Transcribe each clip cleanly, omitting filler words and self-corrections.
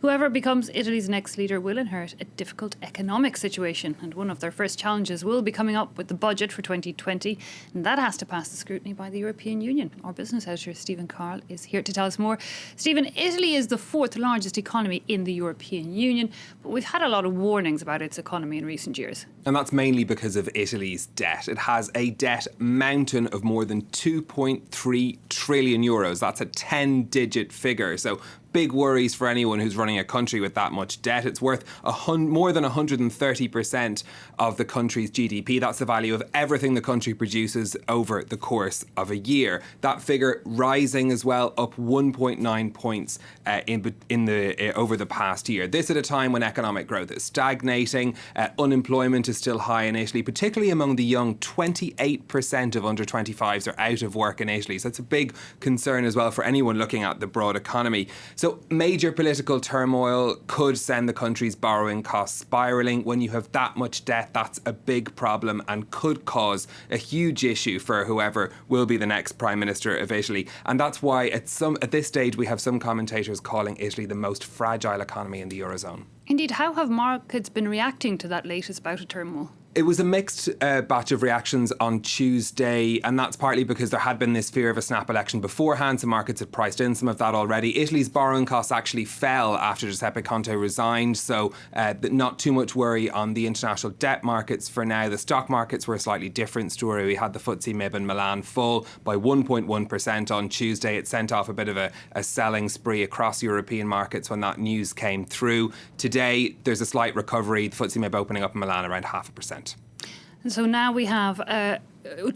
Whoever becomes Italy's next leader will inherit a difficult economic situation, and one of their first challenges will be coming up with the budget for 2020, and that has to pass the scrutiny by the European Union. Our business editor Stephen Carroll is here to tell us more. Stephen, Italy is the fourth largest economy in the European Union, but we've had a lot of warnings about its economy in recent years. And that's mainly because of Italy's debt. It has a debt mountain of more than 2.3 trillion euros. That's a 10-digit figure. So big worries for anyone who's running a country with that much debt. It's worth more than 130% of the country's GDP. That's the value of everything the country produces over the course of a year. That figure rising as well, up 1.9 points over the past year. This at a time when economic growth is stagnating, unemployment is still high in Italy, particularly among the young. 28% of under 25s are out of work in Italy. So that's a big concern as well for anyone looking at the broad economy. So major political turmoil could send the country's borrowing costs spiralling. When you have that much debt, that's a big problem and could cause a huge issue for whoever will be the next Prime Minister of Italy. And that's why at this stage we have some commentators calling Italy the most fragile economy in the Eurozone. Indeed, how have markets been reacting to that latest bout of turmoil? It was a mixed batch of reactions on Tuesday, and that's partly because there had been this fear of a snap election beforehand, so markets had priced in some of that already. Italy's borrowing costs actually fell after Giuseppe Conte resigned, so not too much worry on the international debt markets for now. The stock markets were a slightly different story. We had the FTSE MIB in Milan fall by 1.1% on Tuesday. It sent off a bit of a selling spree across European markets when that news came through. Today, there's a slight recovery. The FTSE MIB opening up in Milan around 0.5%. And so now we have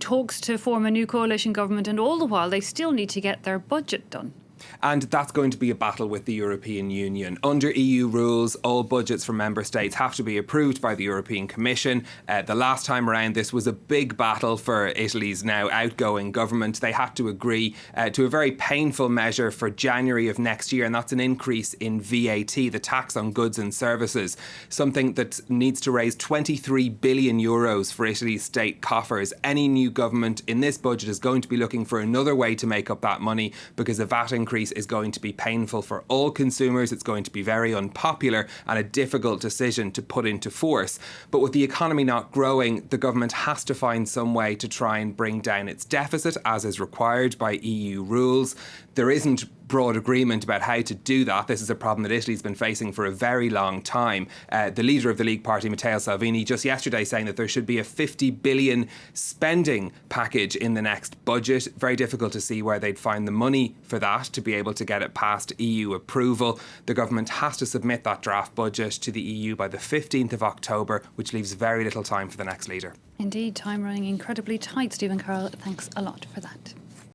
talks to form a new coalition government, and all the while they still need to get their budget done. And that's going to be a battle with the European Union. Under EU rules, all budgets from member states have to be approved by the European Commission. The last time around, this was a big battle for Italy's now outgoing government. They had to agree to a very painful measure for January of next year, and that's an increase in VAT, the tax on goods and services, something that needs to raise 23 billion euros for Italy's state coffers. Any new government in this budget is going to be looking for another way to make up that money, because the VAT increase is going to be painful for all consumers. It's going to be very unpopular and a difficult decision to put into force. But with the economy not growing, the government has to find some way to try and bring down its deficit, as is required by EU rules. There isn't broad agreement about how to do that. This is a problem that Italy's been facing for a very long time. The leader of the League Party, Matteo Salvini, just yesterday saying that there should be a 50 billion spending package in the next budget. Very difficult to see where they'd find the money for that to be able to get it past EU approval. The government has to submit that draft budget to the EU by the 15th of October, which leaves very little time for the next leader. Indeed, time running incredibly tight. Stephen Carroll, thanks a lot for that.